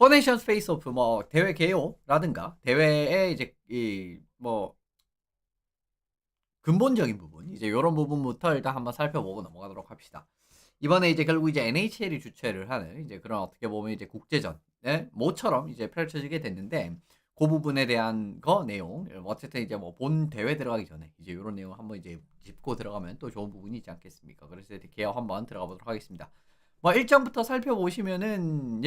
포네이션스 페이스 오프 뭐 대회 개요라든가 대회의 이제 근본적인 부분 이제 요런 부분부터 일단 한번 살펴보고 넘어가도록 합시다. 이번에 이제 결국 이제 NHL이 주최를 하는 이제 그런 어떻게 보면 이제 국제전 모처럼 이제 펼쳐지게 됐는데 그 부분에 대한 내용 어쨌든 이제 뭐 본 대회 들어가기 전에 이제 요런 내용 한번 이제 짚고 들어가면 또 좋은 부분이 있지 않겠습니까? 그래서 이렇게 개요 한번 들어가 보도록 하겠습니다. 뭐 일정부터 살펴보시면은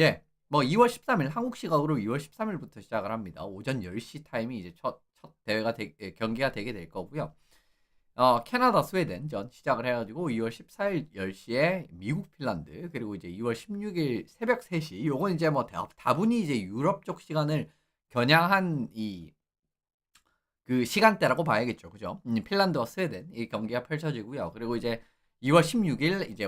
뭐 2월 13일 한국 시각으로 2월 13일부터 시작을 합니다. 오전 10시 타임이 이제 첫 대회가 경기가 되게 될 거고요. 캐나다 스웨덴전 시작을 해가지고 2월 14일 10시에 미국 핀란드 그리고 이제 2월 16일 새벽 3시 요건 이제 뭐 다분히 이제 유럽 쪽 시간을 겨냥한 그 시간대라고 봐야겠죠. 그죠? 핀란드와 스웨덴 이 경기가 펼쳐지고요. 그리고 이제 2월 16일 이제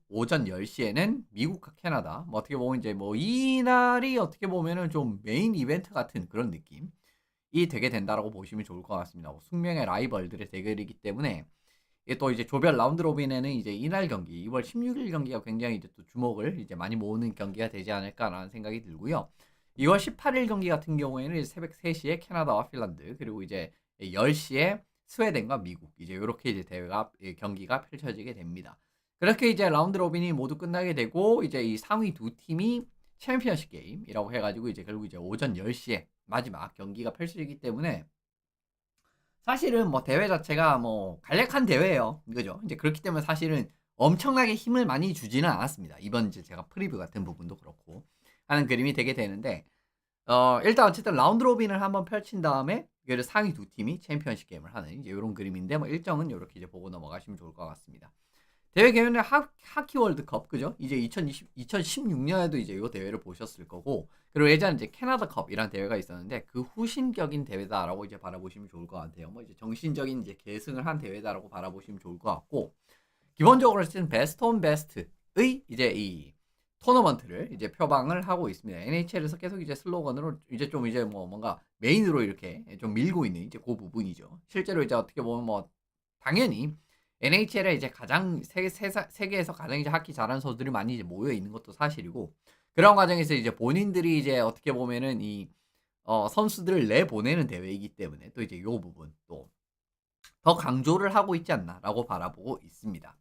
오전 10시에는 미국과 캐나다 뭐 어떻게 보면 이제 뭐 이날이 어떻게 보면은 좀 메인 이벤트 같은 그런 느낌 이 되게 된다라고 보시면 좋을 것 같습니다. 숙명의 라이벌들의 대결이기 때문에 이게 또 이제 조별 라운드 로빈에는 이제 이날 경기 2월 16일 경기가 굉장히 이제 또 주목을 이제 많이 모으는 경기가 되지 않을까라는 생각이 들고요. 2월 18일 경기 같은 경우에는 새벽 3시에 캐나다와 핀란드 그리고 이제 10시에 스웨덴과 미국 이제 이렇게 이제 경기가 펼쳐지게 됩니다. 그렇게 이제 라운드 로빈이 모두 끝나게 되고 이제 이 상위 두 팀이 챔피언십 게임이라고 해가지고 이제 결국 이제 오전 10시에 마지막 경기가 펼쳐지기 때문에 사실은 뭐 대회 자체가 뭐 간략한 대회예요. 그죠? 이제 그렇기 때문에 사실은 엄청나게 힘을 많이 주지는 않았습니다. 이번 이제 제가 프리뷰 같은 부분도 그렇고 하는 그림이 되게 되는데 일단 어쨌든 라운드 로빈을 한번 펼친 다음에 그 상위 두 팀이 챔피언십 게임을 하는 이제 이런 그림인데 뭐 일정은 이렇게 이제 보고 넘어가시면 좋을 것 같습니다. 대회 개요는 하키 월드컵 그죠? 이제 2016년에도 이제 이 대회를 보셨을 거고 그리고 예전에 이제 캐나다컵이라는 대회가 있었는데 그 후신격인 대회다라고 이제 바라보시면 좋을 것 같아요. 뭐 이제 정신적인 이제 계승을 한 대회다라고 바라보시면 좋을 것 같고 기본적으로 지금 베스트 온 베스트의 이제 이 토너먼트를 이제 표방을 하고 있습니다. NHL에서 계속 이제 슬로건으로 이제 좀 이제 뭐 뭔가 메인으로 이렇게 좀 밀고 있는 이제 그 부분이죠. 실제로 이제 어떻게 보면 뭐 당연히 NHL에 이제 가장 세계에서 가장 이제 하키 잘하는 선수들이 많이 이제 모여 있는 것도 사실이고 그런 과정에서 이제 본인들이 이제 어떻게 보면은 선수들을 내보내는 대회이기 때문에 또 이제 요 부분 또 더 강조를 하고 있지 않나라고 바라보고 있습니다.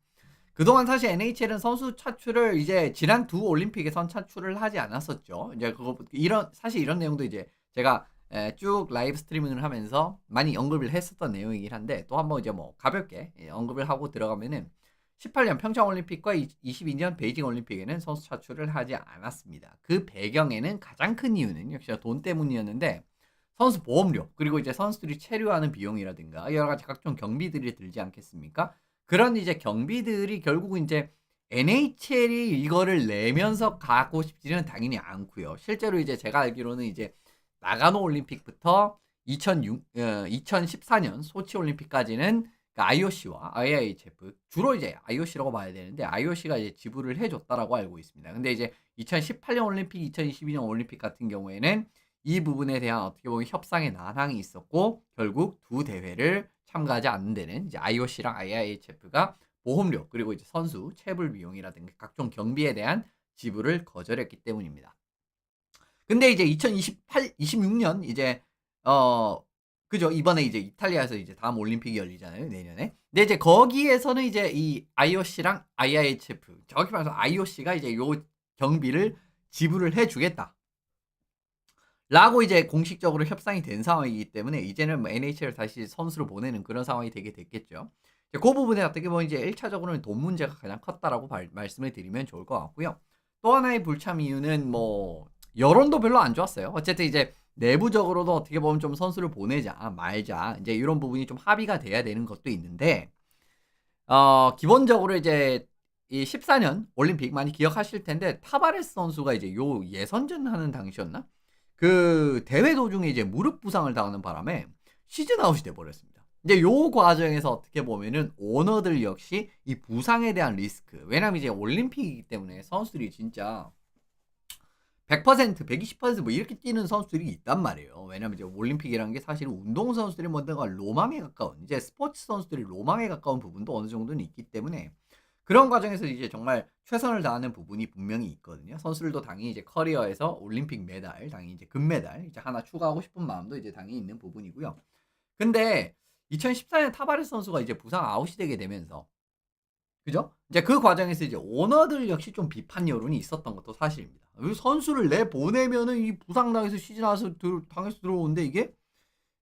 그동안 사실 NHL은 선수 차출을 이제 지난 두 올림픽에선 차출을 하지 않았었죠. 이제 사실 이런 내용도 이제 제가 쭉 라이브 스트리밍을 하면서 많이 언급을 했었던 내용이긴 한데 또 한번 이제 뭐 가볍게 언급을 하고 들어가면은 18년 평창 올림픽과 22년 베이징 올림픽에는 선수 차출을 하지 않았습니다. 그 배경에는 가장 큰 이유는 역시 돈 때문이었는데 선수 보험료 그리고 이제 선수들이 체류하는 비용이라든가 여러 가지 각종 경비들이 들지 않겠습니까? 그런 이제 경비들이 결국은 이제 NHL이 이거를 내면서 가고 싶지는 당연히 않고요. 실제로 이제 제가 알기로는 이제 나가노 올림픽부터 2014년 소치 올림픽까지는 IOC와 IIHF 주로 이제 IOC라고 봐야 되는데 IOC가 이제 지불을 해줬다라고 알고 있습니다. 근데 이제 2018년 올림픽, 2022년 올림픽 같은 경우에는 이 부분에 대한 어떻게 보면 협상의 난항이 있었고 결국 두 대회를 참가하지 않는 데는 이제 IOC랑 IIHF가 보험료 그리고 이제 선수 체불 비용이라든가 각종 경비에 대한 지불을 거절했기 때문입니다. 근데 이제 26년 이제 그죠? 이번에 이제 이탈리아에서 이제 다음 올림픽이 열리잖아요, 내년에. 근데 이제 거기에서는 이제 이 IOC랑 IIHF, 정확히 말해서 IOC가 이제 요 경비를 지불을 해주겠다. 라고 이제 공식적으로 협상이 된 상황이기 때문에 이제는 뭐 NHL을 다시 선수를 보내는 그런 상황이 되게 됐겠죠. 그 부분에 어떻게 보면 이제 1차적으로는 돈 문제가 가장 컸다라고 말씀을 드리면 좋을 것 같고요. 또 하나의 불참 이유는 뭐 여론도 별로 안 좋았어요. 어쨌든 이제 내부적으로도 어떻게 보면 좀 선수를 보내자 말자 이제 이런 부분이 좀 합의가 돼야 되는 것도 있는데 기본적으로 이제 이 14년 올림픽 많이 기억하실 텐데 타바레스 선수가 이제 요 예선전 하는 당시였나? 그 대회 도중에 이제 무릎 부상을 당하는 바람에 시즌 아웃이 돼 버렸습니다. 이제 요 과정에서 어떻게 보면은 오너들 역시 이 부상에 대한 리스크. 왜냐면 이제 올림픽이기 때문에 선수들이 진짜 100%, 120%뭐 이렇게 뛰는 선수들이 있단 말이에요. 왜냐면 이제 올림픽이라는 게 사실 운동 선수들이 뭔가 로망에 가까운 이제 스포츠 선수들이 로망에 가까운 부분도 어느 정도는 있기 때문에 그런 과정에서 이제 정말 최선을 다하는 부분이 분명히 있거든요. 선수들도 당연히 이제 커리어에서 올림픽 메달, 당연히 이제 금메달 이제 하나 추가하고 싶은 마음도 이제 당연히 있는 부분이고요. 근데 2014년 타바레스 선수가 이제 부상 아웃이 되게 되면서 그죠? 이제 그 과정에서 이제 오너들 역시 좀 비판 여론이 있었던 것도 사실입니다. 이 선수를 내보내면은 이 부상당해서 시즌 와서 당해서 들어오는데 이게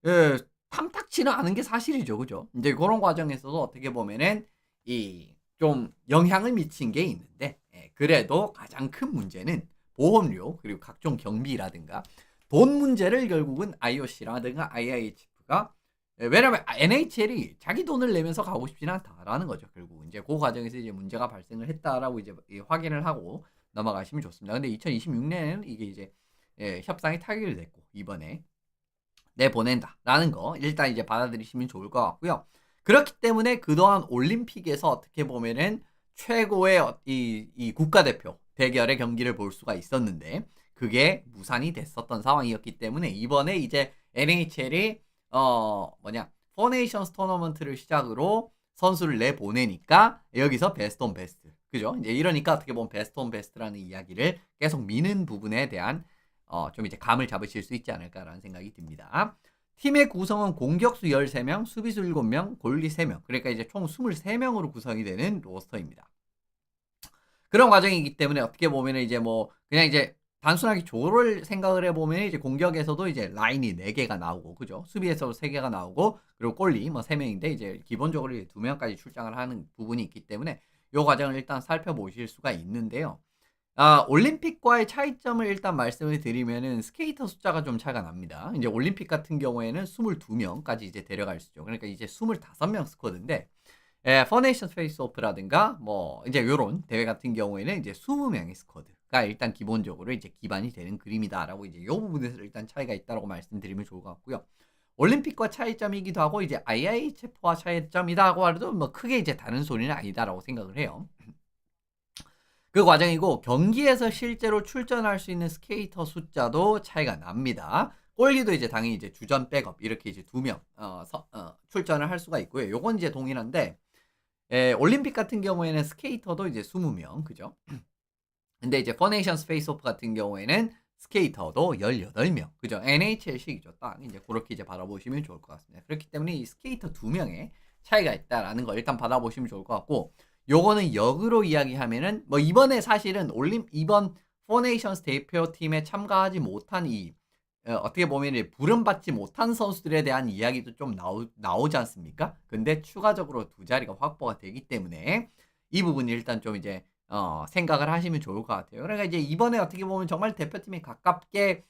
예 탐탁치는 않은 게 사실이죠. 그죠? 인제 고런 과정에서도 어떻게 보면은 이 좀 영향을 미친 게 있는데 그래도 가장 큰 문제는 보험료 그리고 각종 경비라든가 돈 문제를 결국은 IOC라든가 IIHF가 왜냐면 NHL이 자기 돈을 내면서 가고 싶지는 않다라는 거죠. 결국은 이제 고 과정에서 이제 문제가 발생을 했다라고 이제 확인을 하고 넘어가시면 좋습니다. 근데 2026년에는 이게 이제 협상이 타결이 됐고 이번에 내보낸다라는 거 일단 이제 받아들이시면 좋을 것 같고요. 그렇기 때문에 그동안 올림픽에서 어떻게 보면은 최고의 이 국가대표 대결의 경기를 볼 수가 있었는데 그게 무산이 됐었던 상황이었기 때문에 이번에 이제 NHL이 포네이션스 토너먼트를 시작으로 선수를 내보내니까 여기서 베스트 온 베스트 그죠? 이제 이러니까 어떻게 보면 베스트 온 베스트라는 이야기를 계속 미는 부분에 대한 좀 이제 감을 잡으실 수 있지 않을까라는 생각이 듭니다. 팀의 구성은 공격수 13명, 수비수 7명, 골리 3명. 그러니까 이제 총 23명으로 구성이 되는 로스터입니다. 그런 과정이기 때문에 어떻게 보면 이제 뭐 그냥 이제 단순하게 조를 생각을 해보면 이제 공격에서도 이제 라인이 4개가 나오고 그죠? 수비에서도 3개가 나오고 그리고 골리 뭐 3명인데 이제 기본적으로 2명까지 출장을 하는 부분이 있기 때문에 이 과정을 일단 살펴보실 수가 있는데요. 올림픽과의 차이점을 일단 말씀을 드리면은 스케이터 숫자가 좀 차이가 납니다. 이제 올림픽 같은 경우에는 22명까지 이제 데려갈 수 있죠. 그러니까 이제 25명 스쿼드인데 퍼네이션 페이스 오프라든가 뭐 이제 요런 대회 같은 경우에는 이제 20명의 스쿼드가 일단 기본적으로 이제 기반이 되는 그림이다라고 이제 요 부분에서 일단 차이가 있다라고 말씀드리면 좋을 것 같고요. 올림픽과 차이점이기도 하고 이제 IIHF와 차이점이다고 하도 뭐 크게 이제 다른 소리는 아니다라고 생각을 해요. 그 과정이고 경기에서 실제로 출전할 수 있는 스케이터 숫자도 차이가 납니다. 골리도 이제 당연히 이제 주전 백업 이렇게 이제 2명 출전을 할 수가 있고요. 요건 이제 동일한데 올림픽 같은 경우에는 스케이터도 이제 20명 그죠? 근데 이제 퍼네이션스 페이스오프 같은 경우에는 스케이터도 18명 그죠? NHL식이죠. 딱 이제 그렇게 이제 바라보시면 좋을 것 같습니다. 그렇기 때문에 이 스케이터 2명의 차이가 있다라는 거 일단 받아보시면 좋을 것 같고 요거는 역으로 이야기하면은 뭐 이번에 사실은 이번 포네이션스 대표팀에 참가하지 못한 어떻게 보면 부름받지 못한 선수들에 대한 이야기도 좀 나오지 않습니까? 근데 추가적으로 2자리가 확보가 되기 때문에 이 부분이 일단 좀 이제 생각을 하시면 좋을 것 같아요. 그러니까 이제 이번에 어떻게 보면 정말 대표팀에 가깝게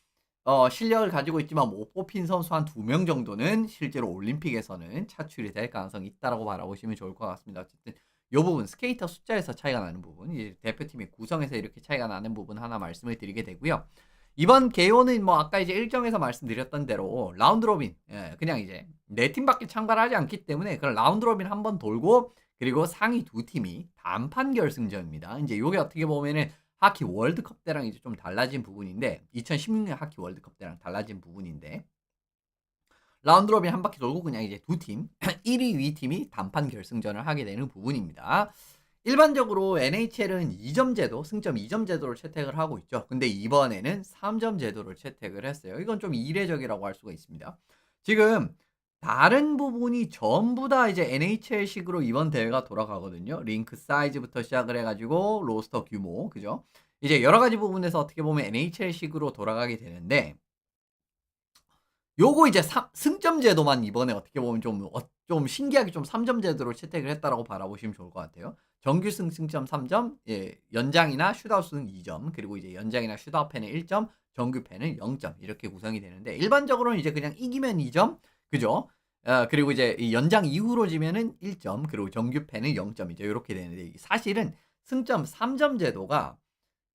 실력을 가지고 있지만 못 뽑힌 선수 한 2명 정도는 실제로 올림픽에서는 차출이 될 가능성이 있다라고 바라보시면 좋을 것 같습니다. 어쨌든 요 부분 스케이터 숫자에서 차이가 나는 부분, 이제 대표팀의 구성에서 이렇게 차이가 나는 부분 하나 말씀을 드리게 되고요. 이번 개요는 뭐 아까 이제 일정에서 말씀드렸던 대로 라운드 로빈, 그냥 이제 4팀밖에 참가를 하지 않기 때문에 그런 라운드 로빈 한번 돌고 그리고 상위 2팀이 단판 결승전입니다. 이제 요게 어떻게 보면은 하키 월드컵 때랑 이제 좀 달라진 부분인데 2016년 하키 월드컵 때랑 달라진 부분인데 라운드 로빈 한 바퀴 돌고 그냥 이제 2팀 1위, 2위 팀이 단판 결승전을 하게 되는 부분입니다. 일반적으로 NHL은 2점 제도, 승점 2점 제도를 채택을 하고 있죠. 근데 이번에는 3점 제도를 채택을 했어요. 이건 좀 이례적이라고 할 수가 있습니다. 지금 다른 부분이 전부 다 이제 NHL식으로 이번 대회가 돌아가거든요. 링크 사이즈부터 시작을 해가지고 로스터 규모, 그죠? 이제 여러 가지 부분에서 어떻게 보면 NHL식으로 돌아가게 되는데 요거 이제 승점 제도만 이번에 어떻게 보면 좀 신기하게 좀 3점 제도로 채택을 했다라고 바라보시면 좋을 것 같아요. 정규승 승점 3점, 연장이나 슛아웃은 2점, 그리고 이제 연장이나 슛아웃 팬은 1점, 정규 팬은 0점 이렇게 구성이 되는데 일반적으로는 이제 그냥 이기면 2점, 그죠? 그리고 이제 연장 이후로 지면은 1점, 그리고 정규 팬은 0점 이제 이렇게 되는데 사실은 승점 3점 제도가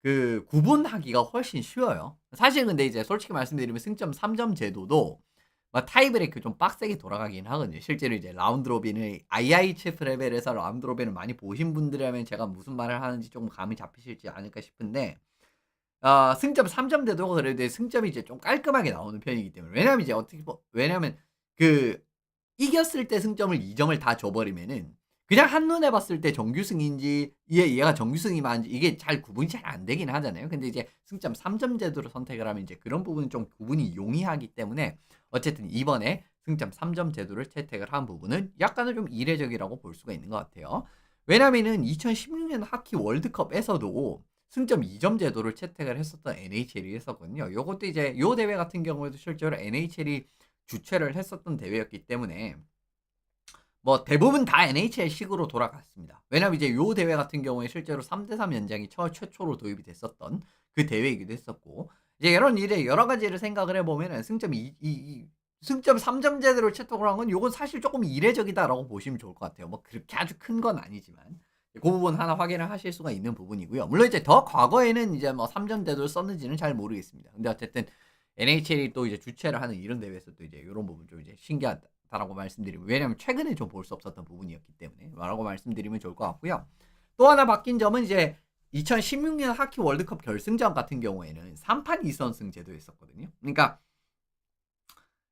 그 구분하기가 훨씬 쉬워요. 사실 근데 이제 솔직히 말씀드리면 승점 3점 제도도 타이브레이크 좀 빡세게 돌아가긴 하거든요. 실제로 이제 라운드 로빈을 IIHF 레벨에서 라운드 로빈을 많이 보신 분들이라면 제가 무슨 말을 하는지 조금 감이 잡히실지 않을까 싶은데 승점 3점 제도가 그래도 승점이 이제 좀 깔끔하게 나오는 편이기 때문에 왜냐면 이제 왜냐면 그 이겼을 때 승점을 2점을 다 줘버리면은 그냥 한눈에 봤을 때 정규승인지 얘가 정규승이 맞는지 이게 잘 구분이 잘 안 되긴 하잖아요. 근데 이제 승점 3점 제도를 선택을 하면 이제 그런 부분은 좀 구분이 용이하기 때문에 어쨌든 이번에 승점 3점 제도를 채택을 한 부분은 약간은 좀 이례적이라고 볼 수가 있는 것 같아요. 왜냐면은 2016년 하키 월드컵에서도 승점 2점 제도를 채택을 했었던 NHL이 했었거든요. 요것도 이제 요 대회 같은 경우에도 실제로 NHL이 주최를 했었던 대회였기 때문에 뭐 대부분 다 NHL식으로 돌아갔습니다. 왜냐면 이제 요 대회 같은 경우에 실제로 3대3 연장이 최초로 도입이 됐었던 그 대회이기도 했었고 이제 이런 일에 여러 가지를 생각을 해보면은 승점 3점 제대로 채택을 한 건 요건 사실 조금 이례적이다라고 보시면 좋을 것 같아요. 뭐 그렇게 아주 큰 건 아니지만 그 부분 하나 확인을 하실 수가 있는 부분이고요. 물론 이제 더 과거에는 이제 뭐 3점 제도를 썼는지는 잘 모르겠습니다. 근데 어쨌든 NHL이 또 이제 주최를 하는 이런 대회에서 또 이제 이런 부분 좀 이제 신기하다라고 말씀드리면 왜냐면 최근에 좀 볼 수 없었던 부분이었기 때문에 라고 말씀드리면 좋을 것 같고요. 또 하나 바뀐 점은 이제 2016년 하키 월드컵 결승전 같은 경우에는 3판 2선승 제도였었거든요. 그러니까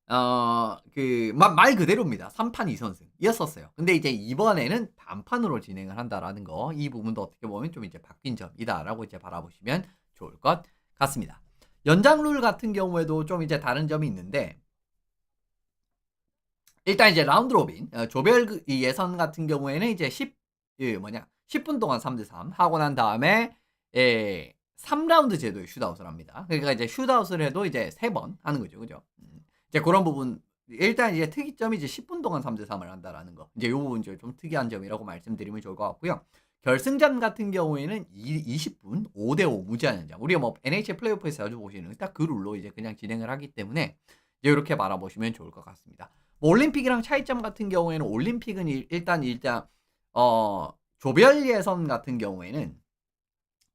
말 그대로입니다. 3판 2선승이었었어요. 근데 이제 이번에는 단판으로 진행을 한다라는 거, 이 부분도 어떻게 보면 좀 이제 바뀐 점이다라고 이제 바라보시면 좋을 것 같습니다. 연장 룰 같은 경우에도 좀 이제 다른 점이 있는데, 일단 이제 라운드 로빈, 조별 예선 같은 경우에는 이제 10분 동안 3대3 하고 난 다음에, 3라운드 제도의 슛아웃을 합니다. 그러니까 이제 슛아웃을 해도 이제 3번 하는 거죠. 그죠? 이제 그런 부분, 일단 이제 특이점이 이제 10분 동안 3대3을 한다라는 거. 이제 요 부분 좀 특이한 점이라고 말씀드리면 좋을 것 같고요. 결승전 같은 경우에는 20분 5대5 무제한 연장. 우리가 뭐 NHL 플레이오프에서 자주 보시는 딱 그 룰로 이제 그냥 진행을 하기 때문에 이렇게 바라보시면 좋을 것 같습니다. 뭐 올림픽이랑 차이점 같은 경우에는 올림픽은 일단 조별 예선 같은 경우에는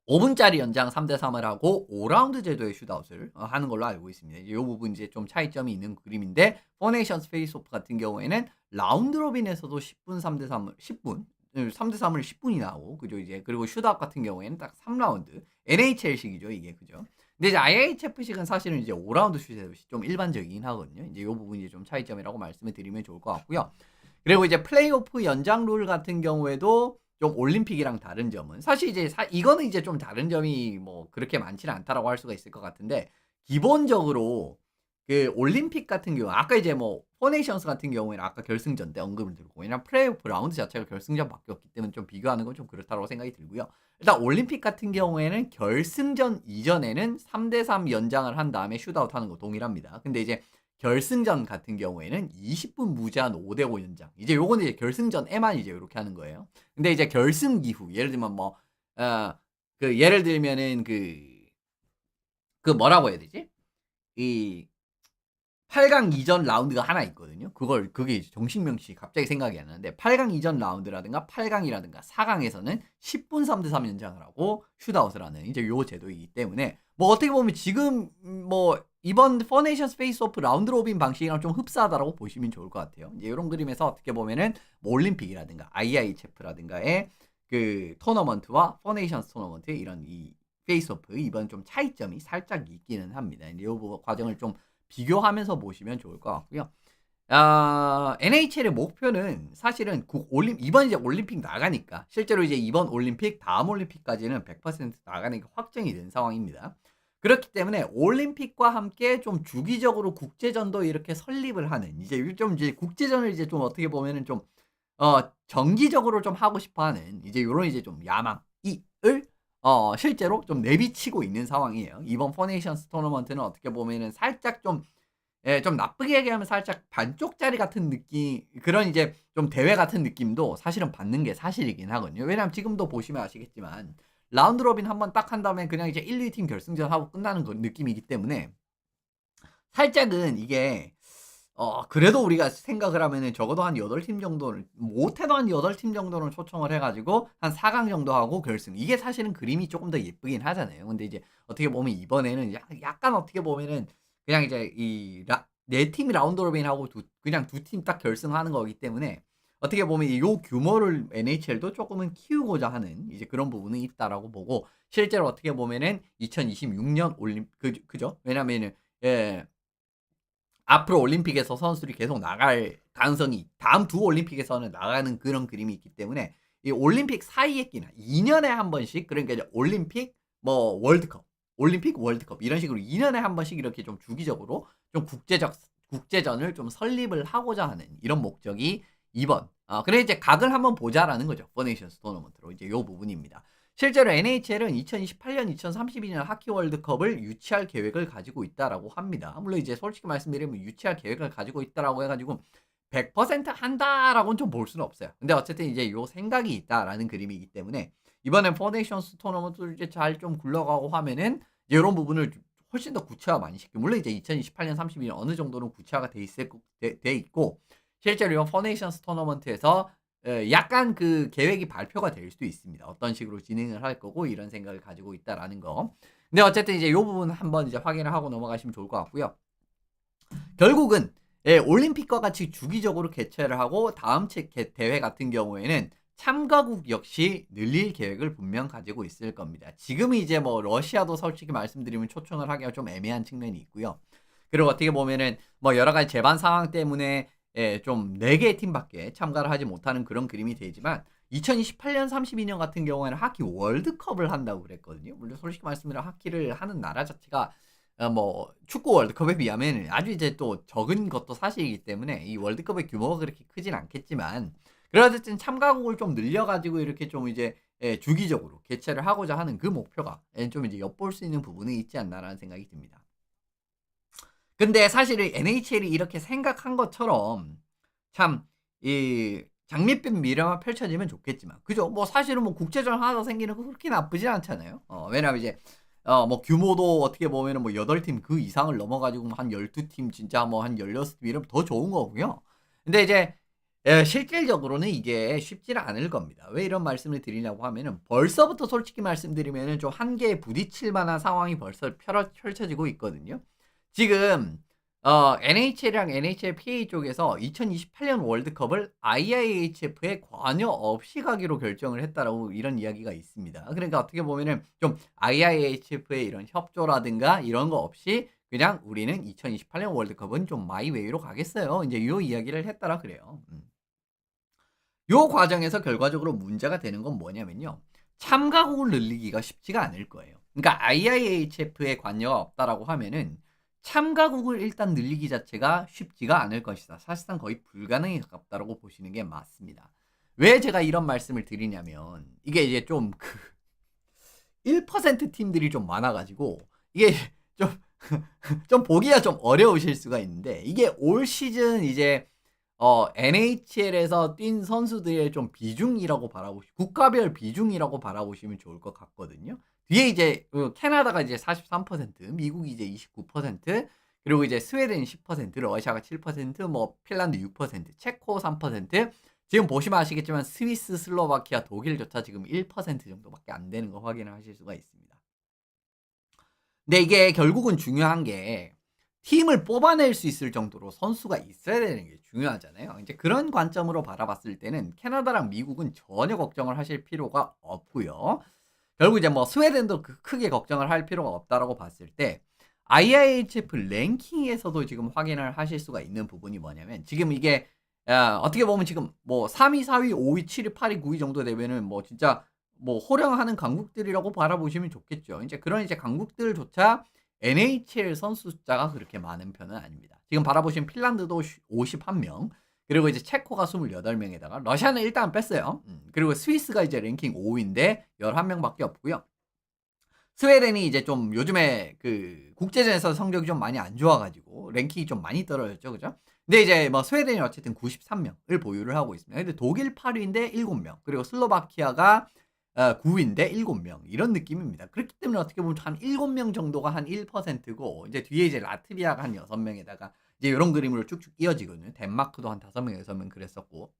5분짜리 연장 3대3을 하고 5라운드 제도의 슛아웃을 하는 걸로 알고 있습니다. 이 부분 이제 좀 차이점이 있는 그림인데 포네이션스 페이스오프 같은 경우에는 라운드 로빈에서도 10분 3대3을 10분 3대3을 10분이 나오고 그죠 이제 그리고 슛아웃 같은 경우에는 딱 3라운드 NHL식이죠 이게 그죠. 근데 이제 IHF식은 사실은 이제 5라운드 슛아웃이 좀 일반적이긴 하거든요. 이제 이 부분이 좀 차이점이라고 말씀을 드리면 좋을 것 같고요. 그리고 이제 플레이오프 연장 룰 같은 경우에도 좀 올림픽이랑 다른 점은 사실 이제 이거는 이제 좀 다른 점이 뭐 그렇게 많지는 않다라고 할 수가 있을 것 같은데 기본적으로 그 올림픽 같은 경우 아까 이제 뭐 포네이션스 같은 경우에는 아까 결승전 때 언급을 드렸고 왜냐면 플레이오프 라운드 자체가 결승전 바뀌었기 때문에 좀 비교하는 건 좀 그렇다고 생각이 들고요. 일단 올림픽 같은 경우에는 결승전 이전에는 3대3 연장을 한 다음에 슛아웃 하는 거 동일합니다. 근데 이제 결승전 같은 경우에는 20분 무제한 5대5 연장. 이제 요거는 이제 결승전에만 이제 이렇게 하는 거예요. 근데 이제 결승 이후 예를 들면 뭐 예를 들면은 뭐라고 해야 되지? 이 8강 이전 라운드가 하나 있거든요. 그게 정식명칭이 갑자기 생각이 안 나는데 8강 이전 라운드라든가 8강이라든가 4강에서는 10분 3대3 연장을 하고 슛아웃을 하는 이제 요 제도이기 때문에 뭐 어떻게 보면 지금 뭐 이번 포네이션스 페이스오프 라운드 로빈 방식이랑 좀 흡사하다라고 보시면 좋을 것 같아요. 이제 이런 그림에서 어떻게 보면은 뭐 올림픽이라든가 IIHF라든가의 그 토너먼트와 포네이션스 토너먼트의 이런 이 페이스오프 이번 좀 차이점이 살짝 있기는 합니다. 이 과정을 좀 비교하면서 보시면 좋을 것 같고요. NHL의 목표는 사실은 이번 이제 올림픽 나가니까 실제로 이제 이번 올림픽 다음 올림픽까지는 100% 나가는 게 확정이 된 상황입니다. 그렇기 때문에 올림픽과 함께 좀 주기적으로 국제전도 이렇게 설립을 하는 이제 국제전을 이제 좀 어떻게 보면은 좀 정기적으로 좀 하고 싶어하는 이제 요런 이제 좀 야망을 실제로 좀 내비치고 있는 상황이에요. 이번 포네이션스 토너먼트는 어떻게 보면은 살짝 좀 좀 나쁘게 얘기하면 살짝 반쪽짜리 같은 느낌 그런 이제 좀 대회 같은 느낌도 사실은 받는 게 사실이긴 하거든요. 왜냐하면 지금도 보시면 아시겠지만 라운드 로빈 한번 딱 한 다음에 그냥 이제 1, 2팀 결승전 하고 끝나는 느낌이기 때문에 살짝은 이게 그래도 우리가 생각을 하면은 적어도 한 8팀 정도는 못해도 한 8팀 정도는 초청을 해 가지고 한 4강 정도 하고 결승. 이게 사실은 그림이 조금 더 예쁘긴 하잖아요. 근데 이제 어떻게 보면 이번에는 약간 어떻게 보면은 그냥 이제 4팀이 라운드 로빈하고 그냥 2팀 딱 결승하는 거기 때문에 어떻게 보면 요 규모를 NHL도 조금은 키우고자 하는 이제 그런 부분은 있다라고 보고 실제로 어떻게 보면은 2026년 그죠? 왜냐면은 앞으로 올림픽에서 선수들이 계속 나갈 가능성이 다음 두 올림픽에서는 나가는 그런 그림이 있기 때문에 이 올림픽 사이에 끼나 2년에 한 번씩 그러니까 이제 올림픽 뭐 월드컵, 올림픽 월드컵 이런 식으로 2년에 한 번씩 이렇게 좀 주기적으로 좀 국제전을 좀 설립을 하고자 하는 이런 목적이 이번 그래 이제 각을 한번 보자라는 거죠. 포네이션스 토너먼트로 이제 요 부분입니다. 실제로 NHL은 2028년, 2032년 하키 월드컵을 유치할 계획을 가지고 있다라고 합니다. 물론 이제 솔직히 말씀드리면 유치할 계획을 가지고 있다라고 해가지고 100% 한다라고는 좀 볼 수는 없어요. 근데 어쨌든 이제 요 생각이 있다라는 그림이기 때문에 이번엔 포네이션스 토너먼트를 이제 잘 좀 굴러가고 하면은 이런 부분을 훨씬 더 구체화 많이 시키고 물론 이제 2028년, 32년 어느 정도는 구체화가 돼 있고 실제로 이번 포네이션스 토너먼트에서 약간 그 계획이 발표가 될 수도 있습니다. 어떤 식으로 진행을 할 거고 이런 생각을 가지고 있다라는 거. 근데 어쨌든 이제 요 부분 한번 이제 확인을 하고 넘어가시면 좋을 것 같고요. 결국은 올림픽과 같이 주기적으로 개최를 하고 다음 대회 같은 경우에는 참가국 역시 늘릴 계획을 분명 가지고 있을 겁니다. 지금은 이제 뭐 러시아도 솔직히 말씀드리면 초청을 하기가 좀 애매한 측면이 있고요. 그리고 어떻게 보면은 뭐 여러 가지 재반 상황 때문에 좀 4개의 팀밖에 참가를 하지 못하는 그런 그림이 되지만 2028년, 32년 같은 경우에는 하키 월드컵을 한다고 그랬거든요. 물론 솔직히 말씀드리면 하키를 하는 나라 자체가 뭐 축구 월드컵에 비하면 아주 이제 또 적은 것도 사실이기 때문에 이 월드컵의 규모가 그렇게 크진 않겠지만 그래도 참가국을 좀 늘려가지고 이렇게 좀 이제 주기적으로 개최를 하고자 하는 그 목표가 좀 이제 엿볼 수 있는 부분이 있지 않나라는 생각이 듭니다. 근데 사실은 NHL이 이렇게 생각한 것처럼 참 이 장밋빛 미래만 펼쳐지면 좋겠지만 그죠? 뭐 사실은 뭐 국제전 하나 더 생기는 거 그렇게 나쁘진 않잖아요. 왜냐면 이제 뭐 규모도 어떻게 보면은 뭐 8팀 그 이상을 넘어가지고 한 12팀 진짜 뭐 한 16팀 이러면 더 좋은 거고요. 근데 이제 실질적으로는 이게 쉽지는 않을 겁니다. 왜 이런 말씀을 드리냐고 하면은 벌써부터 솔직히 말씀드리면은 좀 한계에 부딪힐 만한 상황이 벌써 펼쳐지고 있거든요. 지금 NHL이랑 NHLPA 쪽에서 2028년 월드컵을 IIHF에 관여 없이 가기로 결정을 했다라고 이런 이야기가 있습니다. 그러니까 어떻게 보면은 좀 IIHF의 이런 협조라든가 이런 거 없이 그냥 우리는 2028년 월드컵은 좀 마이웨이로 가겠어요. 이제 요 이야기를 했다라 그래요. 요 과정에서 결과적으로 문제가 되는 건 뭐냐면요. 참가국을 늘리기가 쉽지가 않을 거예요. 그러니까 IIHF에 관여가 없다라고 하면은 참가국을 일단 늘리기 자체가 쉽지가 않을 것이다. 사실상 거의 불가능에 가깝다라고 보시는 게 맞습니다. 왜 제가 이런 말씀을 드리냐면 이게 이제 좀 그 1% 팀들이 좀 많아가지고 이게 좀, 좀 보기가 좀 어려우실 수가 있는데 이게 올 시즌 이제 NHL에서 뛴 선수들의 좀 비중이라고 국가별 비중이라고 바라보시면 좋을 것 같거든요. 뒤에 이제 캐나다가 이제 43%, 미국이 이제 29%, 그리고 이제 스웨덴 10%, 러시아가 7%, 뭐 핀란드 6%, 체코 3%. 지금 보시면 아시겠지만 스위스, 슬로바키아, 독일조차 지금 1% 정도밖에 안 되는 거 확인을 하실 수가 있습니다. 근데 이게 결국은 중요한 게 팀을 뽑아낼 수 있을 정도로 선수가 있어야 되는 게 중요하잖아요. 이제 그런 관점으로 바라봤을 때는 캐나다랑 미국은 전혀 걱정을 하실 필요가 없고요. 결국 이제 뭐 스웨덴도 크게 걱정을 할 필요가 없다라고 봤을 때 IIHF 랭킹에서도 지금 확인을 하실 수가 있는 부분이 뭐냐면 지금 이게 어떻게 보면 지금 뭐 3위, 4위, 5위, 7위, 8위, 9위 정도 되면은 뭐 진짜 뭐 호령하는 강국들이라고 바라보시면 좋겠죠. 이제 그런 이제 강국들조차 NHL 선수 숫자가 그렇게 많은 편은 아닙니다. 지금 바라보시면 핀란드도 51명, 그리고 이제 체코가 28명에다가 러시아는 일단 뺐어요. 그리고 스위스가 이제 랭킹 5위인데 11명밖에 없고요. 스웨덴이 이제 좀 요즘에 그 국제전에서 성적이 좀 많이 안 좋아가지고 랭킹이 좀 많이 떨어졌죠, 그죠? 근데 이제 뭐 스웨덴이 어쨌든 93명을 보유를 하고 있습니다. 근데 독일 8위인데 7명, 그리고 슬로바키아가 9위인데 7명 이런 느낌입니다. 그렇기 때문에 어떻게 보면 한 7명 정도가 한 1%고 이제 뒤에 이제 라트비아가 한 6명에다가 이제 이런 그림으로 쭉쭉 이어지거든요. 덴마크도 한 5명, 6명 그랬었고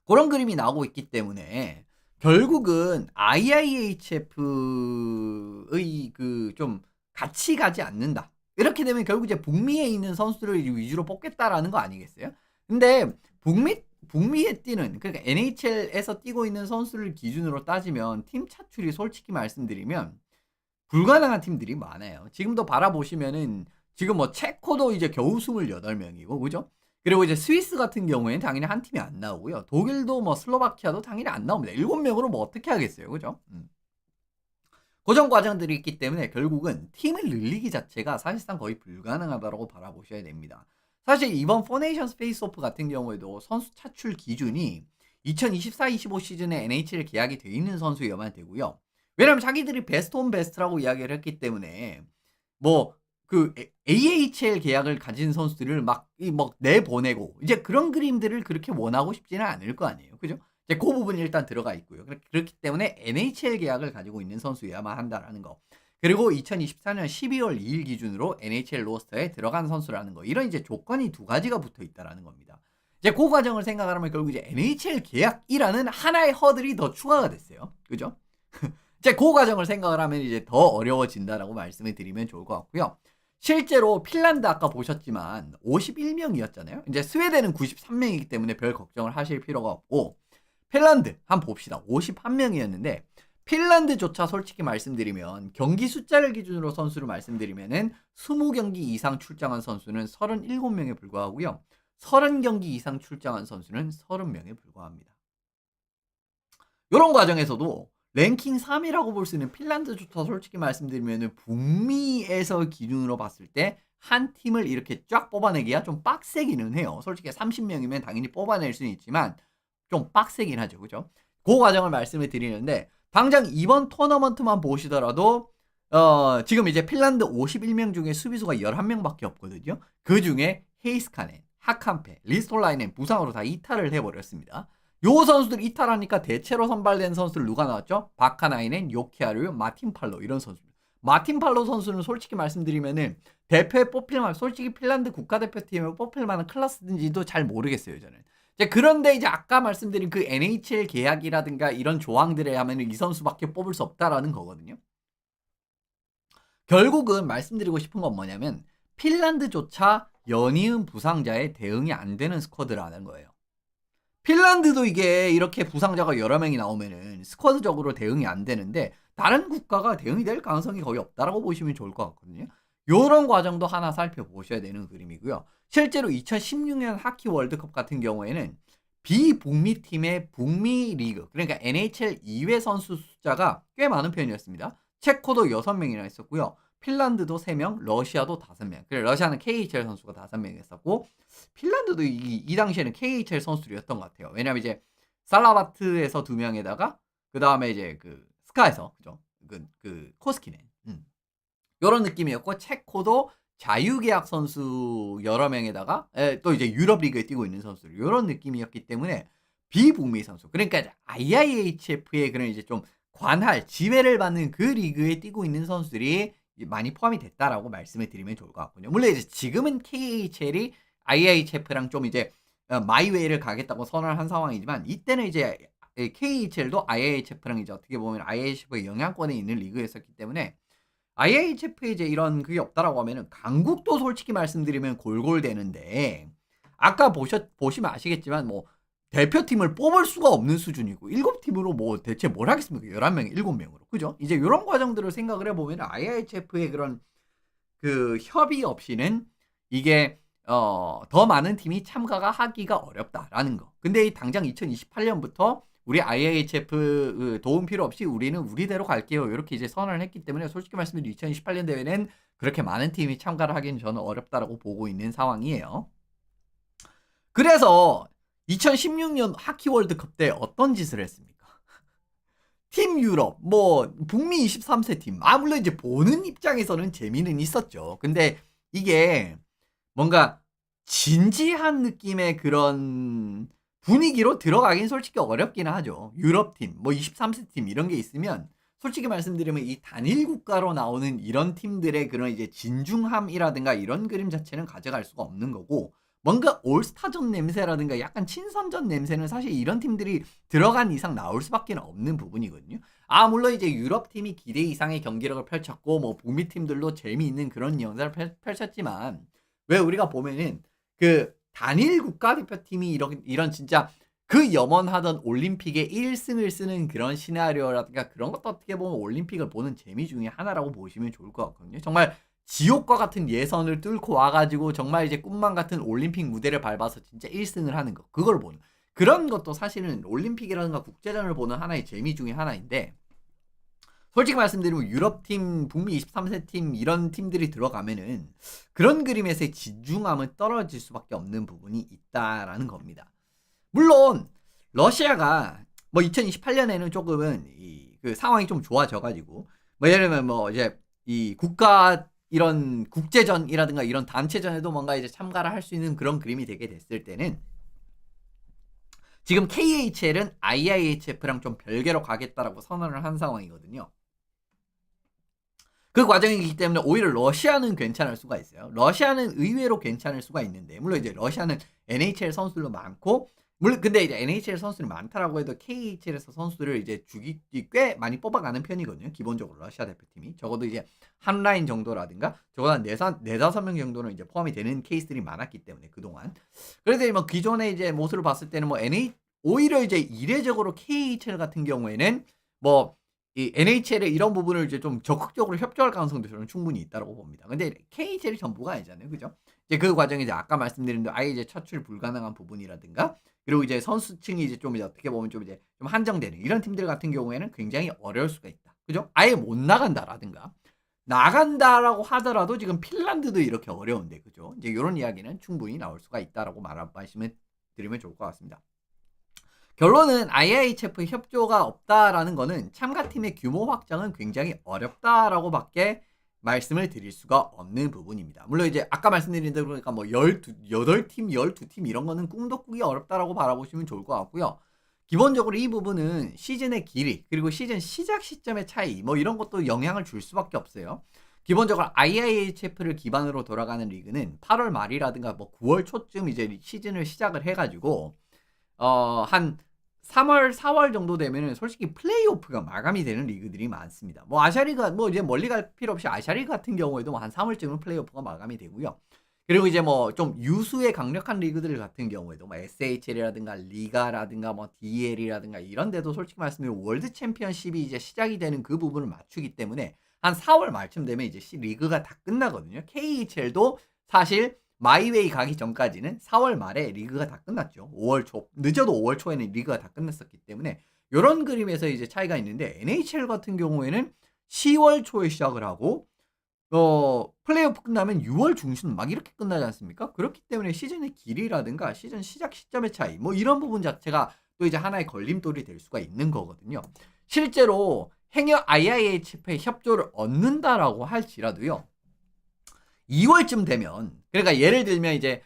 그런 그림이 나오고 있기 때문에 결국은 IIHF의 그 좀 같이 가지 않는다. 이렇게 되면 결국 이제 북미에 있는 선수들을 위주로 뽑겠다라는 거 아니겠어요? 근데 북미에 뛰는 그러니까 NHL에서 뛰고 있는 선수를 기준으로 따지면 팀 차출이 솔직히 말씀드리면 불가능한 팀들이 많아요. 지금도 바라보시면은 지금 뭐 체코도 이제 겨우 28명이고 그죠? 그리고 이제 스위스 같은 경우에는 당연히 한 팀이 안 나오고요. 독일도 뭐 슬로바키아도 당연히 안 나옵니다. 7명으로 뭐 어떻게 하겠어요. 그죠? 고정 과정들이 있기 때문에 결국은 팀을 늘리기 자체가 사실상 거의 불가능하다고 바라보셔야 됩니다. 사실 이번 포네이션스 페이스오프 같은 경우에도 선수 차출 기준이 2024-25 시즌에 NHL 계약이 돼 있는 선수여만 되고요. 왜냐하면 자기들이 베스트 온 베스트라고 이야기를 했기 때문에 뭐 그 AHL 계약을 가진 선수들을 막 내보내고 이제 그런 그림들을 그렇게 원하고 싶지는 않을 거 아니에요. 그죠? 이제 그 부분이 일단 들어가 있고요. 그렇기 때문에 NHL 계약을 가지고 있는 선수여야만 한다라는 거. 그리고 2024년 12월 2일 기준으로 NHL 로스터에 들어간 선수라는 거. 이런 이제 조건이 두 가지가 붙어 있다라는 겁니다. 이제 그 과정을 생각하면 결국 이제 NHL 계약이라는 하나의 허들이 더 추가가 됐어요. 그죠? 이제 그 과정을 생각을 하면 이제 더 어려워진다라고 말씀을 드리면 좋을 것 같고요. 실제로 핀란드 아까 보셨지만 51명이었잖아요. 이제 스웨덴은 93명이기 때문에 별 걱정을 하실 필요가 없고 핀란드 한번 봅시다. 51명이었는데 핀란드조차 솔직히 말씀드리면 경기 숫자를 기준으로 선수를 말씀드리면은 20경기 이상 출장한 선수는 37명에 불과하고요. 30경기 이상 출장한 선수는 30명에 불과합니다. 이런 과정에서도 랭킹 3위라고 볼 수 있는 핀란드조차 솔직히 말씀드리면 북미에서 기준으로 봤을 때 한 팀을 이렇게 쫙 뽑아내기가 좀 빡세기는 해요. 솔직히 30명이면 당연히 뽑아낼 수는 있지만 좀 빡세긴 하죠. 그죠? 그 과정을 말씀을 드리는데 당장 이번 토너먼트만 보시더라도 지금 이제 핀란드 51명 중에 수비수가 11명밖에 없거든요. 그 중에 헤이스카넨, 하캄페, 리스톨라이넨 부상으로 다 이탈을 해버렸습니다. 요 선수들 이탈하니까 대체로 선발된 선수들 누가 나왔죠? 바카나이넨, 요키아르, 마틴 팔로 이런 선수들. 마틴 팔로 선수는 솔직히 말씀드리면은 대표에 뽑힐 만한 솔직히 핀란드 국가대표팀에 뽑힐 만한 클래스인지도 잘 모르겠어요 저는. 그런데 이제 아까 말씀드린 그 NHL 계약이라든가 이런 조항들에 하면 이 선수밖에 뽑을 수 없다라는 거거든요. 결국은 말씀드리고 싶은 건 뭐냐면 핀란드조차 연이은 부상자에 대응이 안 되는 스쿼드라는 거예요. 핀란드도 이게 이렇게 부상자가 여러 명이 나오면은 스쿼드적으로 대응이 안 되는데 다른 국가가 대응이 될 가능성이 거의 없다라고 보시면 좋을 것 같거든요. 요런 과정도 하나 살펴보셔야 되는 그림이고요. 실제로 2016년 하키 월드컵 같은 경우에는 비북미 팀의 북미 리그 그러니까 NHL 2회 선수 숫자가 꽤 많은 편이었습니다. 체코도 6명이나 있었고요. 핀란드도 3명, 러시아도 5명. 그래 러시아는 KHL 선수가 5명 있었고 핀란드도 이 당시에는 KHL 선수들이었던 것 같아요. 왜냐면 이제 살라바트에서 2명에다가 그 다음에 이제 그 스카에서 그죠? 그 코스키넨 이런 느낌이었고 체코도 자유계약 선수 여러 명에다가 또 이제 유럽 리그에 뛰고 있는 선수들 이런 느낌이었기 때문에 비북미 선수 그러니까 IIHF의 그런 이제 좀 관할 지배를 받는 그 리그에 뛰고 있는 선수들이 많이 포함이 됐다라고 말씀을 드리면 좋을 것 같군요. 물론 이제 지금은 KHL이 IIHF랑 좀 이제 마이웨이를 가겠다고 선언을 한 상황이지만 이때는 이제 KHL도 IIHF랑 이제 어떻게 보면 IIHF의 영향권에 있는 리그였었기 때문에 IIHF에 이제 이런 그게 없다라고 하면은 강국도 솔직히 말씀드리면 골골대는데 아까 보시면 아시겠지만 뭐 대표팀을 뽑을 수가 없는 수준이고 7팀으로 뭐 대체 뭘 하겠습니까? 11명, 7명으로. 그죠? 이제 이런 과정들을 생각을 해보면 IIHF의 그런 그 협의 없이는 이게 더 많은 팀이 참가가 하기가 어렵다라는 거. 근데 이 당장 2028년부터 우리 IIHF 도움 필요 없이 우리는 우리대로 갈게요. 이렇게 이제 선언을 했기 때문에 솔직히 말씀드리면 2028년 대회는 그렇게 많은 팀이 참가를 하기는 저는 어렵다라고 보고 있는 상황이에요. 그래서 2016년 하키 월드컵 때 어떤 짓을 했습니까? 팀 유럽, 뭐 북미 23세 팀. 물론 이제 보는 입장에서는 재미는 있었죠. 근데 이게 뭔가 진지한 느낌의 그런 분위기로 들어가긴 솔직히 어렵긴 하죠. 유럽팀, 뭐 23세 팀 이런 게 있으면 솔직히 말씀드리면 이 단일 국가로 나오는 이런 팀들의 그런 이제 진중함이라든가 이런 그림 자체는 가져갈 수가 없는 거고 뭔가 올스타전 냄새라든가 약간 친선전 냄새는 사실 이런 팀들이 들어간 이상 나올 수밖에 없는 부분이거든요. 물론 이제 유럽팀이 기대 이상의 경기력을 펼쳤고 뭐 북미 팀들도 재미있는 그런 영상을 펼쳤지만 왜 우리가 보면은 그 단일 국가대표팀이 이런 진짜 그 염원하던 올림픽의 1승을 쓰는 그런 시나리오라든가 그런 것도 어떻게 보면 올림픽을 보는 재미 중에 하나라고 보시면 좋을 것 같거든요. 정말 지옥과 같은 예선을 뚫고 와가지고 정말 이제 꿈만 같은 올림픽 무대를 밟아서 진짜 1승을 하는 거. 그걸 보는. 그런 것도 사실은 올림픽이라든가 국제전을 보는 하나의 재미 중에 하나인데, 솔직히 말씀드리면 유럽팀, 북미 23세 팀 이런 팀들이 들어가면은 그런 그림에서의 진중함은 떨어질 수밖에 없는 부분이 있다라는 겁니다. 물론 러시아가 뭐 2028년에는 조금은 그 상황이 좀 좋아져가지고 뭐 예를 들면 뭐 이제 이 국가 이런 국제전이라든가 이런 단체전에도 뭔가 이제 참가를 할 수 있는 그런 그림이 되게 됐을 때는 지금 KHL은 IIHF랑 좀 별개로 가겠다라고 선언을 한 상황이거든요. 그 과정이기 때문에 오히려 러시아는 괜찮을 수가 있어요. 러시아는 의외로 괜찮을 수가 있는데, 물론 이제 러시아는 NHL 선수들도 많고, 물론 근데 이제 NHL 선수들이 많다라고 해도 KHL에서 선수들을 이제 꽤 많이 뽑아가는 편이거든요. 기본적으로 러시아 대표팀이 적어도 이제 한 라인 정도라든가 적어도 한 4-5명 정도는 이제 포함이 되는 케이스들이 많았기 때문에 그동안. 그래서 뭐 기존의 이제 모습을 봤을 때는 뭐 오히려 이제 이례적으로 KHL 같은 경우에는 뭐 이 NHL의 이런 부분을 이제 좀 적극적으로 협조할 가능성도 저는 충분히 있다고 봅니다. 근데 KHL이 전부가 아니잖아요. 그죠? 이제 그 과정이 이제 아까 말씀드린 대로 아예 이제 차출 불가능한 부분이라든가 그리고 이제 선수층이 이제 좀 이제 어떻게 보면 좀 이제 좀 한정되는 이런 팀들 같은 경우에는 굉장히 어려울 수가 있다. 그죠? 아예 못 나간다라든가 나간다라고 하더라도 지금 핀란드도 이렇게 어려운데 그죠? 이제 이런 이야기는 충분히 나올 수가 있다라고 말씀을 드리면 좋을 것 같습니다. 결론은 IIHF 협조가 없다라는 거는 참가팀의 규모 확장은 굉장히 어렵다라고 밖에 말씀을 드릴 수가 없는 부분입니다. 물론 이제 아까 말씀드린 대로 그러니까 뭐 8팀, 12팀 이런 거는 꿈도 꾸기 어렵다라고 바라보시면 좋을 것 같고요. 기본적으로 이 부분은 시즌의 길이 그리고 시즌 시작 시점의 차이 뭐 이런 것도 영향을 줄 수밖에 없어요. 기본적으로 IIHF를 기반으로 돌아가는 리그는 8월 말이라든가 뭐 9월 초쯤 이제 시즌을 시작을 해가지고 한 3월, 4월 정도 되면은 솔직히 플레이오프가 마감이 되는 리그들이 많습니다. 뭐 아시아리그 뭐 이제 멀리 갈 필요 없이 아시아리그 같은 경우에도 한 3월쯤은 플레이오프가 마감이 되고요. 그리고 이제 뭐 좀 유수의 강력한 리그들 같은 경우에도 뭐 SHL이라든가 리가라든가 뭐 DL이라든가 이런 데도 솔직히 말씀드리면 월드 챔피언십이 이제 시작이 되는 그 부분을 맞추기 때문에 한 4월 말쯤 되면 이제 리그가 다 끝나거든요. KHL도 사실 마이웨이 가기 전까지는 4월 말에 리그가 다 끝났죠. 5월 초, 늦어도 5월 초에는 리그가 다 끝났었기 때문에 이런 그림에서 이제 차이가 있는데 NHL 같은 경우에는 10월 초에 시작을 하고 플레이오프 끝나면 6월 중순 막 이렇게 끝나지 않습니까? 그렇기 때문에 시즌의 길이라든가 시즌 시작 시점의 차이 뭐 이런 부분 자체가 또 이제 하나의 걸림돌이 될 수가 있는 거거든요. 실제로 행여 IIHF의 협조를 얻는다라고 할지라도요. 2월쯤 되면 그러니까 예를 들면 이제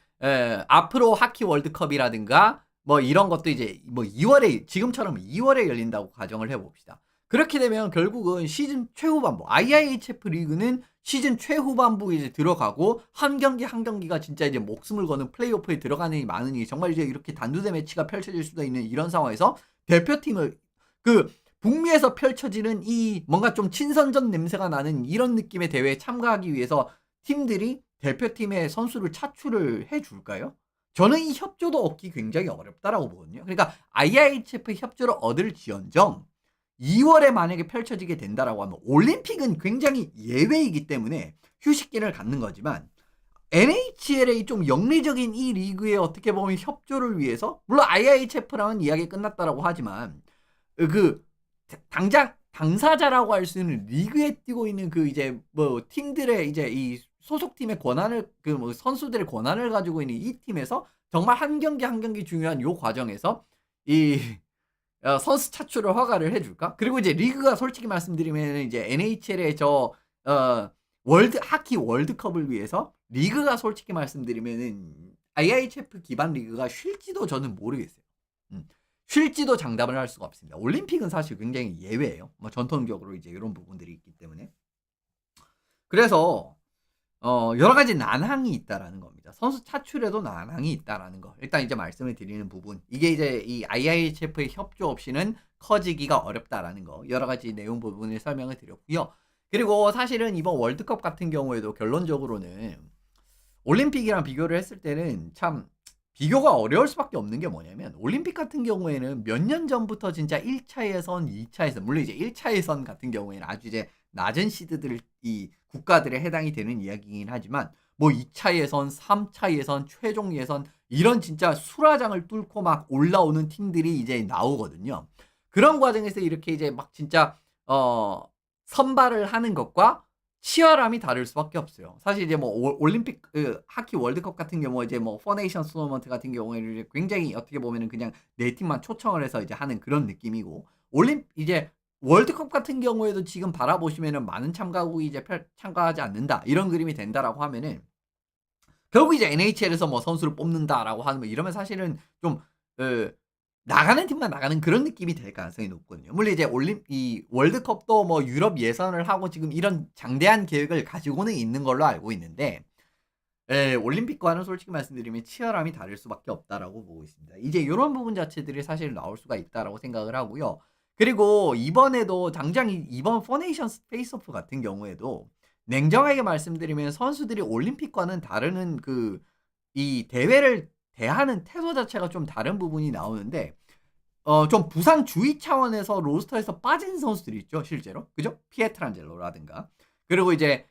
앞으로 하키 월드컵이라든가 뭐 이런 것도 이제 뭐 2월에 지금처럼 2월에 열린다고 가정을 해봅시다. 그렇게 되면 결국은 시즌 최후반부 IIHF 리그는 시즌 최후반부 이제 들어가고 한 경기 한 경기가 진짜 이제 목숨을 거는 플레이오프에 들어가는 이 많으니 정말 이제 이렇게 단두대 매치가 펼쳐질 수도 있는 이런 상황에서 대표팀을 그 북미에서 펼쳐지는 이 뭔가 좀 친선전 냄새가 나는 이런 느낌의 대회에 참가하기 위해서 팀들이 대표팀의 선수를 차출을 해줄까요? 저는 이 협조도 얻기 굉장히 어렵다라고 보거든요. 그러니까 IIHF 협조를 얻을지언정 2월에 만약에 펼쳐지게 된다라고 하면 올림픽은 굉장히 예외이기 때문에 휴식기를 갖는 거지만 NHL의 좀 영리적인 이 리그에 어떻게 보면 협조를 위해서 물론 IIHF랑은 이야기 끝났다라고 하지만 그 당장 당사자라고 할 수 있는 리그에 뛰고 있는 그 이제 뭐 팀들의 이제 이 소속팀의 권한을 그 뭐 선수들의 권한을 가지고 있는 이 팀에서 정말 한 경기 한 경기 중요한 요 과정에서 이 선수 차출을 허가를 해줄까? 그리고 이제 리그가 솔직히 말씀드리면 이제 NHL의 월드 하키 월드컵을 위해서 리그가 솔직히 말씀드리면은 IIHF 기반 리그가 쉴지도 저는 모르겠어요. 쉴지도 장담을 할 수가 없습니다. 올림픽은 사실 굉장히 예외예요. 뭐 전통적으로 이제 이런 부분들이 있기 때문에. 그래서 여러 가지 난항이 있다라는 겁니다. 선수 차출에도 난항이 있다라는 거. 일단 이제 말씀을 드리는 부분. 이게 이제 이 IIHF의 협조 없이는 커지기가 어렵다라는 거. 여러 가지 내용 부분을 설명을 드렸고요. 그리고 사실은 이번 월드컵 같은 경우에도 결론적으로는 올림픽이랑 비교를 했을 때는 참 비교가 어려울 수밖에 없는 게 뭐냐면 올림픽 같은 경우에는 몇 년 전부터 진짜 1차 예선, 2차 예선 물론 이제 1차 예선 같은 경우에는 아주 이제 낮은 시드들을 이 국가들에 해당이 되는 이야기이긴 하지만 뭐 2 차 예선, 3 차 예선, 최종 예선 이런 진짜 수라장을 뚫고 막 올라오는 팀들이 이제 나오거든요. 그런 과정에서 이렇게 이제 막 진짜 선발을 하는 것과 치열함이 다를 수밖에 없어요. 사실 이제 뭐 올림픽 하키 월드컵 같은 경우에 이제 뭐 포네이션스 토너먼트 같은 경우에는 이제 굉장히 어떻게 보면은 그냥 네 팀만 초청을 해서 이제 하는 그런 느낌이고 이제 월드컵 같은 경우에도 지금 바라보시면은 많은 참가국이 이제 참가하지 않는다. 이런 그림이 된다라고 하면은 결국 이제 NHL에서 뭐 선수를 뽑는다라고 하는 뭐 이러면 사실은 좀 어 나가는 팀만 나가는 그런 느낌이 될 가능성이 높거든요. 물론 이제 이 월드컵도 뭐 유럽 예선을 하고 지금 이런 장대한 계획을 가지고는 있는 걸로 알고 있는데 예, 올림픽과는 솔직히 말씀드리면 치열함이 다를 수밖에 없다라고 보고 있습니다. 이제 요런 부분 자체들이 사실 나올 수가 있다라고 생각을 하고요. 그리고 이번에도 당장 이번 포네이션스 페이스오프 같은 경우에도 냉정하게 말씀드리면 선수들이 올림픽과는 다르는 이 대회를 대하는 태도 자체가 좀 다른 부분이 나오는데 좀 부상 주의 차원에서 로스터에서 빠진 선수들이 있죠, 실제로. 그죠? 피에트란젤로라든가. 그리고 이제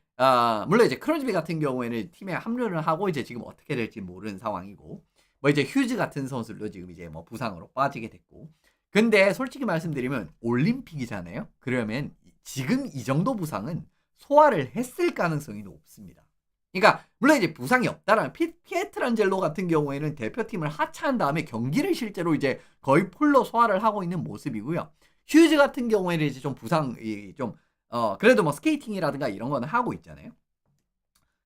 물론 이제 크로즈비 같은 경우에는 팀에 합류를 하고 이제 지금 어떻게 될지 모르는 상황이고 뭐 이제 휴즈 같은 선수들도 지금 이제 뭐 부상으로 빠지게 됐고. 근데 솔직히 말씀드리면 올림픽이잖아요. 그러면 지금 이 정도 부상은 소화를 했을 가능성이 높습니다. 그러니까 물론 이제 부상이 없다라는 피에트란젤로 같은 경우에는 대표팀을 하차한 다음에 경기를 실제로 이제 거의 풀로 소화를 하고 있는 모습이고요. 휴즈 같은 경우에는 이제 좀 부상이 좀 그래도 뭐 스케이팅이라든가 이런 거는 하고 있잖아요.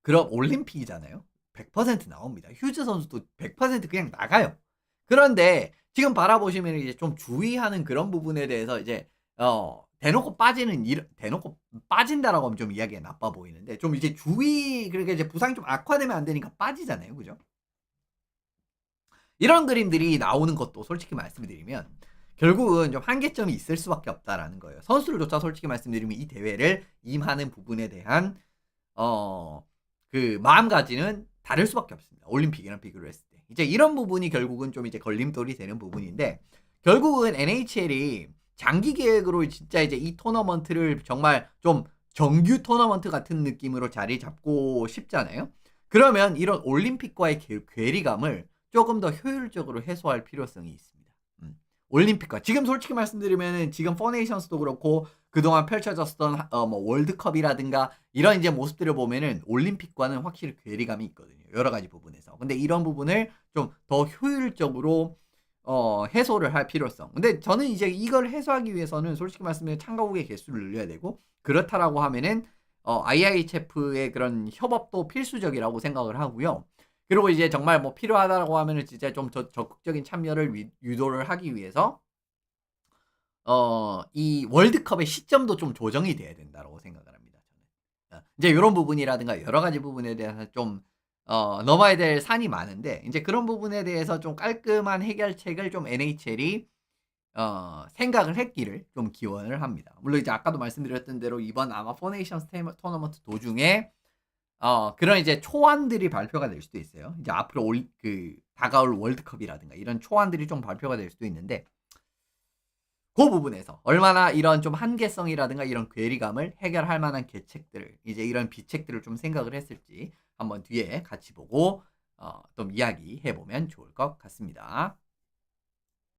그럼 올림픽이잖아요. 100% 나옵니다. 휴즈 선수도 100% 그냥 나가요. 그런데 지금 바라보시면 이제 좀 주의하는 그런 부분에 대해서 이제 대놓고 대놓고 빠진다라고 하면 좀 이야기가 나빠 보이는데 좀 이제 그러니까 이제 부상이 좀 악화되면 안 되니까 빠지잖아요. 그죠? 이런 그림들이 나오는 것도 솔직히 말씀드리면 결국은 좀 한계점이 있을 수밖에 없다라는 거예요. 선수들조차 솔직히 말씀드리면 이 대회를 임하는 부분에 대한 마음가짐은 다를 수밖에 없습니다. 올림픽이랑 비교를 했을 때. 이제 이런 부분이 결국은 좀 이제 걸림돌이 되는 부분인데 결국은 NHL이 장기 계획으로 진짜 이제 이 토너먼트를 정말 좀 정규 토너먼트 같은 느낌으로 자리 잡고 싶잖아요. 그러면 이런 올림픽과의 괴리감을 조금 더 효율적으로 해소할 필요성이 있습니다. 올림픽과 지금 솔직히 말씀드리면은 지금 포네이션스도 그렇고 그동안 펼쳐졌던 뭐 월드컵이라든가 이런 이제 모습들을 보면은 올림픽과는 확실히 괴리감이 있거든요. 여러 가지 부분에서. 근데 이런 부분을 좀 더 효율적으로 해소를 할 필요성. 근데 저는 이제 이걸 해소하기 위해서는 솔직히 말씀드리면 참가국의 개수를 늘려야 되고 그렇다라고 하면은 IIHF의 그런 협업도 필수적이라고 생각을 하고요. 그리고 이제 정말 뭐 필요하다라고 하면은 진짜 좀 적극적인 참여를 유도를 하기 위해서 이 월드컵의 시점도 좀 조정이 돼야 된다라고 생각을 합니다. 저는. 이제 요런 부분이라든가 여러 가지 부분에 대해서 좀 넘어야 될 산이 많은데 인제 그런 부분에 대해서 좀 깔끔한 해결책을 좀 NHL이 생각을 했기를 좀 기원을 합니다. 물론 이제 아까도 말씀드렸던 대로 이번 아마 포네이션스 토너먼트 도중에 그런 이제 초안들이 발표가 될 수도 있어요. 이제 앞으로 다가올 월드컵이라든가 이런 초안들이 좀 발표가 될 수도 있는데 그 부분에서 얼마나 이런 좀 한계성이라든가 이런 괴리감을 해결할 만한 계책들을 이제 이런 비책들을 좀 생각을 했을지 한번 뒤에 같이 보고 좀 이야기해 보면 좋을 것 같습니다.